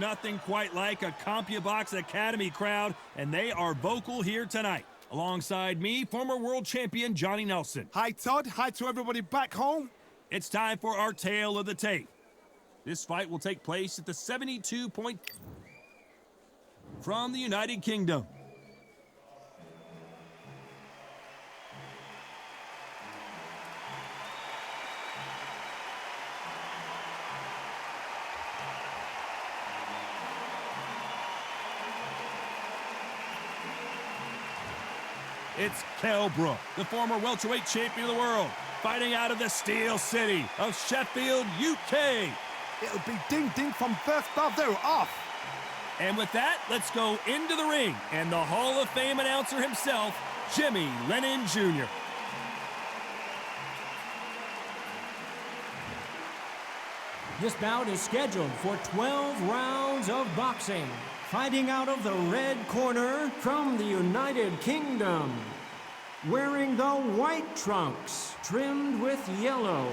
nothing quite like a CompuBox Academy crowd, and they are vocal here tonight. Alongside me, former world champion Johnny Nelson. Hi, Todd. Hi to everybody back home. It's time for our tale of the tape. This fight will take place at the 72-point from the United Kingdom. It's Kell Brook, the former welterweight champion of the world, fighting out of the Steel City of Sheffield, UK. It'll be ding-ding from first bell. They're off. And with that, let's go into the ring and the Hall of Fame announcer himself, Jimmy Lennon Jr. This bout is scheduled for 12 rounds of boxing. Fighting out of the red corner from the United Kingdom, wearing the white trunks trimmed with yellow.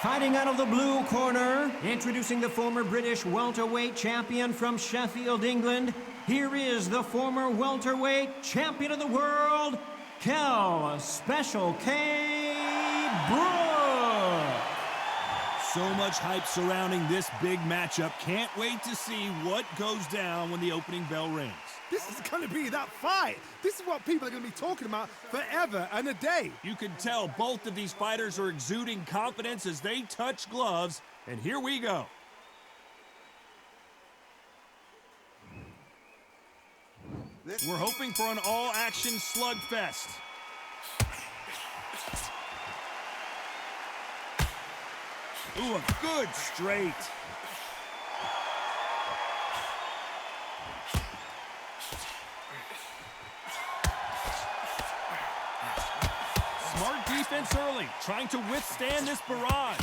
Fighting out of the blue corner, introducing the former British welterweight champion from Sheffield, England, here is the former welterweight champion of the world, Kell Special K. Brook. So much hype surrounding this big matchup. Can't wait to see what goes down when the opening bell rings. This is going to be that fight. This is what people are going to be talking about forever and a day. You can tell both of these fighters are exuding confidence as they touch gloves, and here we go. We're hoping for an all-action slugfest. Ooh, a good straight. Smart defense early, trying to withstand this barrage.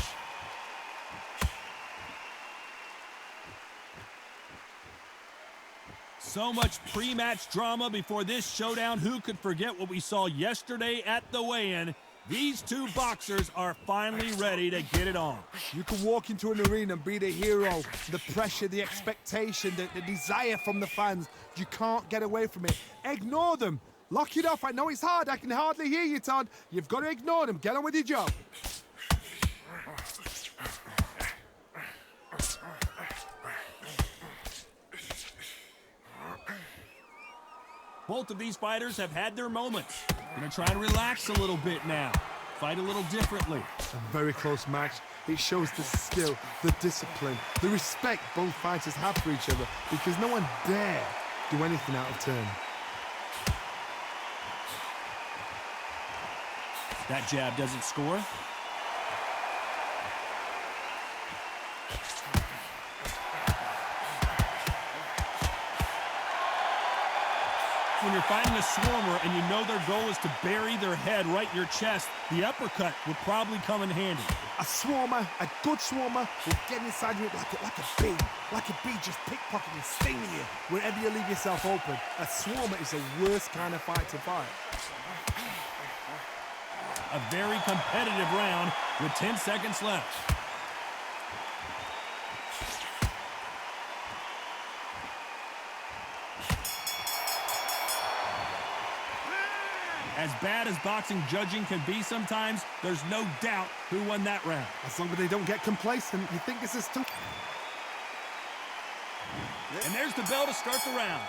So much pre-match drama before this showdown. Who could forget what we saw yesterday at the weigh-in? These two boxers are finally ready to get it on. You can walk into an arena and be the hero. The pressure, the expectation, the desire from the fans. You can't get away from it. Ignore them. Lock it off. I know it's hard. I can hardly hear you, Todd. You've got to ignore them. Get on with your job. Both of these fighters have had their moments. Gonna try and relax a little bit now. Fight a little differently. A very close match. It shows the skill, the discipline, the respect both fighters have for each other, because no one dare do anything out of turn. That jab doesn't score. When you're fighting a swarmer and you know their goal is to bury their head right in your chest, the uppercut would probably come in handy. A swarmer, a good swarmer, will get inside you like a bee. Like a bee just pickpocketing, stinging you wherever you leave yourself open. A swarmer is the worst kind of fight to fight. A very competitive round with 10 seconds left. As bad as boxing judging can be sometimes, there's no doubt who won that round. As long as they don't get complacent, you think this is too... And there's the bell to start the round.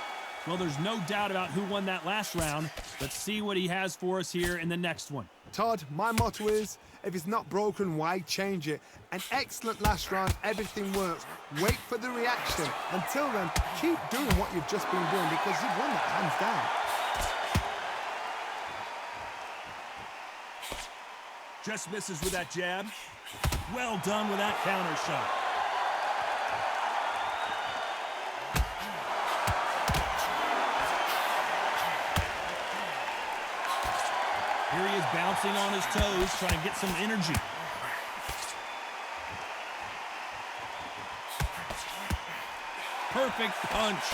Well, there's no doubt about who won that last round. Let's see what he has for us here in the next one. Todd, my motto is, if it's not broken, why change it? An excellent last round, everything works. Wait for the reaction. Until then, keep doing what you've just been doing, because you've won that hands down. Just misses with that jab. Well done with that counter shot. Here he is bouncing on his toes, trying to get some energy. Perfect punch.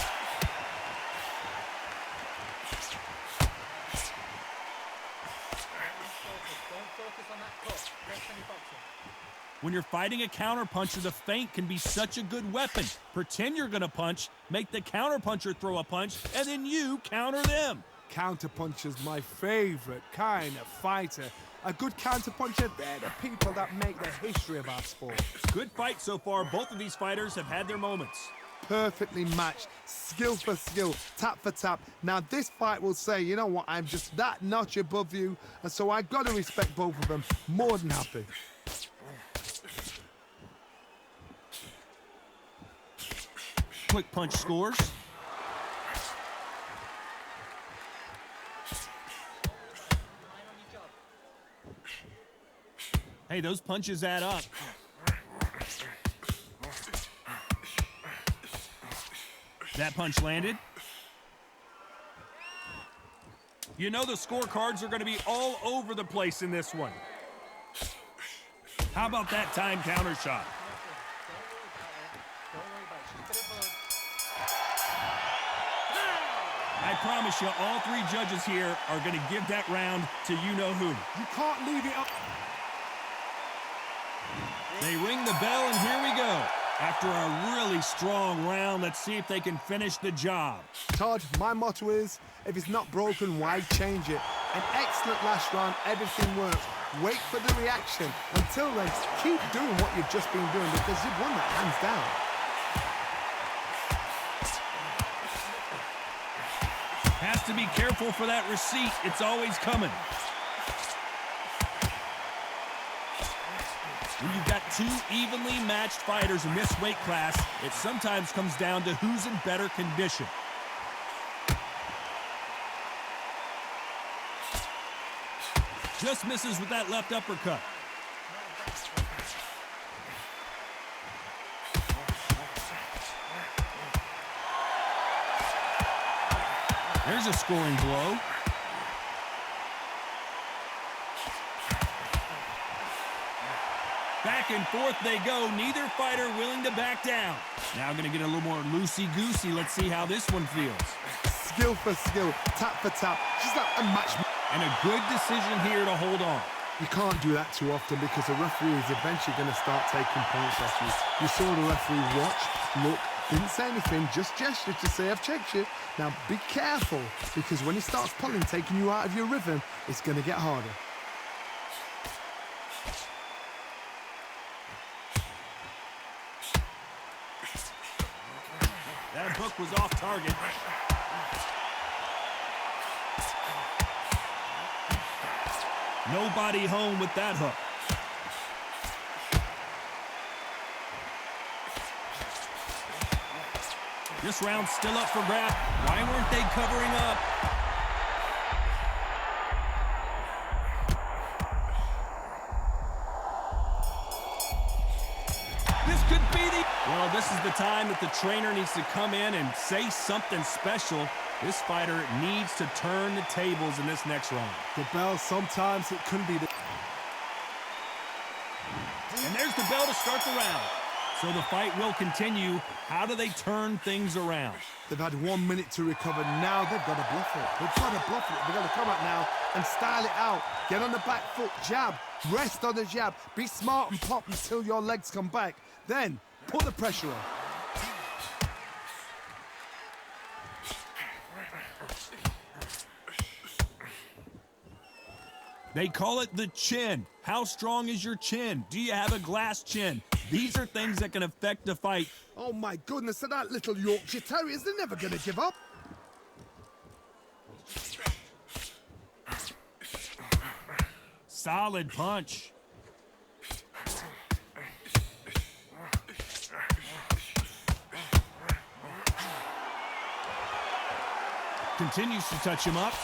When you're fighting a counterpuncher, the feint can be such a good weapon. Pretend you're gonna punch, make the counterpuncher throw a punch, and then you counter them. Counterpuncher's my favorite kind of fighter. A good counterpuncher, they're the people that make the history of our sport. Good fight so far. Both of these fighters have had their moments. Perfectly matched, skill for skill, tap for tap. Now this fight will say, you know what, I'm just that notch above you, and so I've got to respect both of them. More than happy. Quick punch scores. Hey, those punches add up. That punch landed. You know the scorecards are going to be all over the place in this one. How about that time counter shot? I promise you, all three judges here are going to give that round to you-know-who. You can't leave it up. They ring the bell, and here we go. After a really strong round, let's see if they can finish the job. Todd, my motto is, if it's not broken, why change it? An excellent last round, everything works. Wait for the reaction. Until then, keep doing what you've just been doing because you've won that hands down. Has to be careful for that receipt. It's always coming. When you've got two evenly matched fighters in this weight class, it sometimes comes down to who's in better condition. Just misses with that left uppercut. There's a scoring blow. Back and forth they go. Neither fighter willing to back down. Now going to get a little more loosey-goosey. Let's see how this one feels. Skill for skill, tap for tap. Just like a match. And a good decision here to hold on. You can't do that too often because the referee is eventually going to start taking points off you. You saw the referee watch, look, didn't say anything, just gestured to say, I've checked you. Now be careful because when he starts pulling, taking you out of your rhythm, it's going to get harder. That hook was off target. Nobody home with that hook. This round's still up for grabs. Why weren't they covering up? This could be the... Well, this is the time that the trainer needs to come in and say something special. This fighter needs to turn the tables in this next round. The bell, sometimes it couldn't be the... And there's the bell to start the round. So the fight will continue. How do they turn things around? They've had 1 minute to recover. Now they've got to bluff it. They've got to bluff it. They've got to come out now and style it out. Get on the back foot, jab, rest on the jab. Be smart and pop until your legs come back. Then put the pressure on. They call it the chin. How strong is your chin? Do you have a glass chin? These are things that can affect the fight. Oh my goodness, and that little Yorkshire Terriers, they're never going to give up. Solid punch. Continues to touch him up.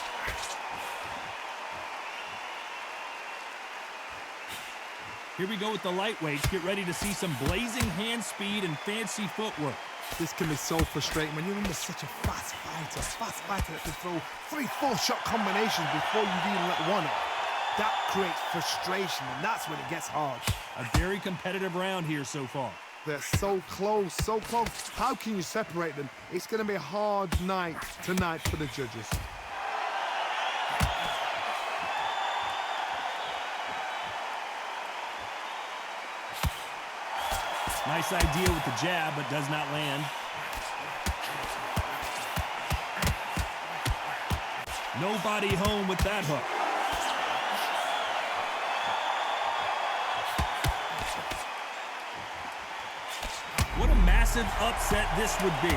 Here we go with the lightweights. Get ready to see some blazing hand speed and fancy footwork. This can be so frustrating when you're under such a fast fighter that can throw 3-4 shot combinations before you've even let one off. That creates frustration, and that's when it gets hard. A very competitive round here so far. They're so close, so close. How can you separate them? It's going to be a hard night tonight for the judges. Nice idea with the jab, but does not land. Nobody home with that hook. What a massive upset this would be.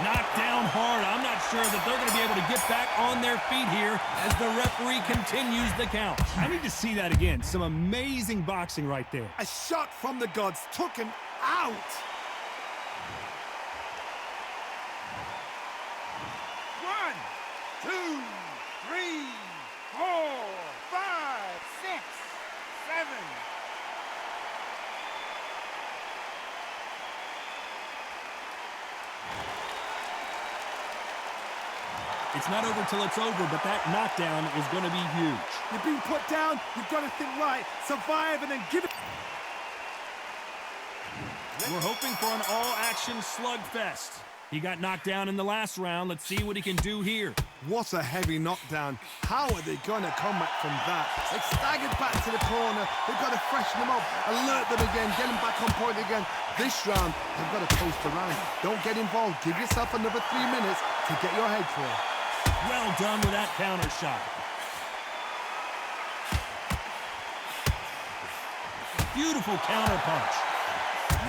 Knocked down hard. I'm not sure that they're going to be able to get back on their feet here as the referee continues the count. I need to see that again. Some amazing boxing right there. A shot from the gods took him out. One, two, three, 4, 5, 6, 7. It's not over till it's over, but that knockdown is going to be huge. You're being put down, you've got to think right, survive and then give it. We're hoping for an all-action slugfest. He got knocked down in the last round. Let's see what he can do here. What a heavy knockdown. How are they going to come back from that? They've staggered back to the corner. They've got to freshen them up, alert them again, get them back on point again. This round, they've got to coast around. Don't get involved. Give yourself another 3 minutes to get your head clear. Well done with that counter shot. Beautiful counter punch.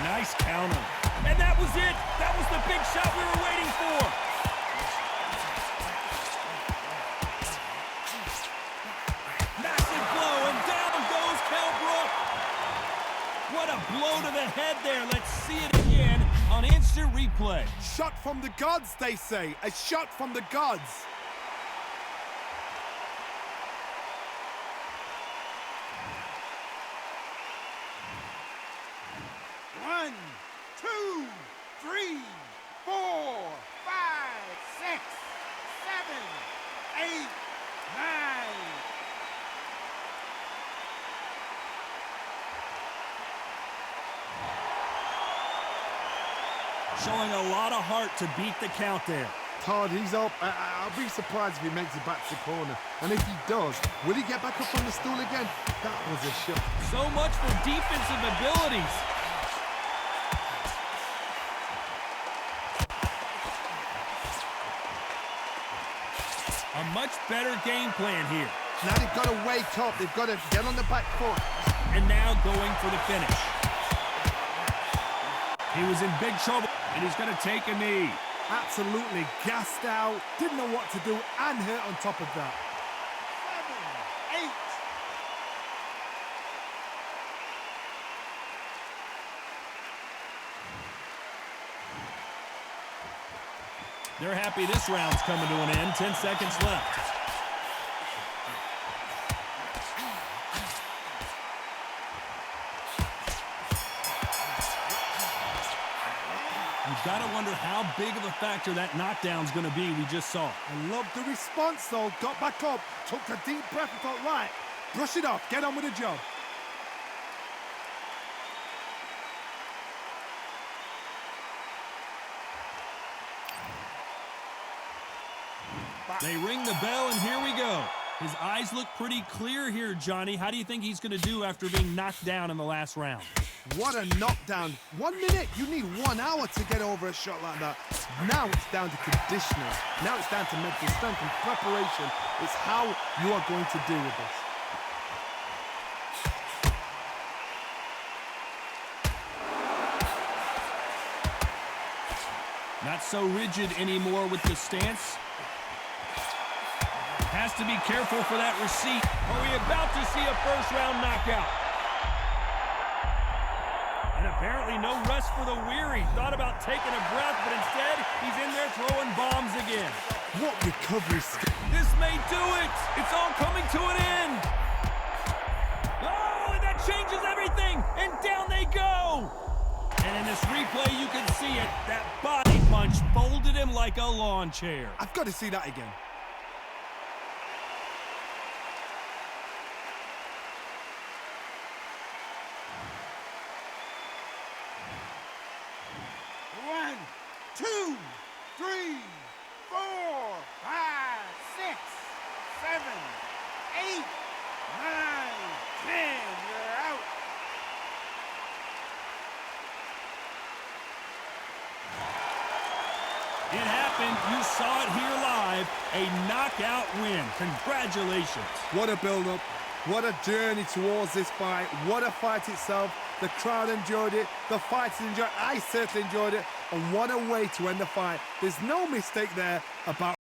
Nice counter. And that was it. That was the big shot we were waiting for. Massive blow, and down goes Kell Brook. What a blow to the head there. Let's see it again on instant replay. Shot from the gods, they say. A shot from the gods. One, 2, 3, 4, 5, 6, 7, 8, 9. Showing a lot of heart to beat the count there. Todd, he's up. I'll be surprised if he makes it back to the corner. And if he does, will he get back up on the stool again? That was a shot. So much for defensive abilities. A much better game plan here. Now they've got to wake up. They've got to get on the back foot. And now going for the finish. He was in big trouble, and he's going to take a knee. Absolutely gassed out. Didn't know what to do and hurt on top of that. 7, 8. They're happy this round's coming to an end. 10 seconds left. You've got to wonder how big of a factor that knockdown's going to be we just saw. I love the response, though. Got back up, took a deep breath and thought, right, brush it off, get on with the job. They ring the bell, and here we go. His eyes look pretty clear here, Johnny. How do you think he's going to do after being knocked down in the last round? What a knockdown. 1 minute, you need 1 hour to get over a shot like that. Now it's down to conditioning. Now it's down to mental strength and preparation. It's how you are going to deal with this. Not so rigid anymore with the stance. Has to be careful for that receipt. Are we about to see a first-round knockout? And apparently no rest for the weary. Thought about taking a breath, but instead, he's in there throwing bombs again. What recovery skill. This may do it. It's all coming to an end. Oh, and that changes everything. And down they go. And in this replay, you can see it. That body punch folded him like a lawn chair. I've got to see that again. One, 2, 3, 4, 5, 6, 7. It happened. You saw it here live. A knockout win. Congratulations. What a build-up. What a journey towards this fight. What a fight itself. The crowd enjoyed it. The fighters enjoyed it. I certainly enjoyed it. And what a way to end the fight. There's no mistake there about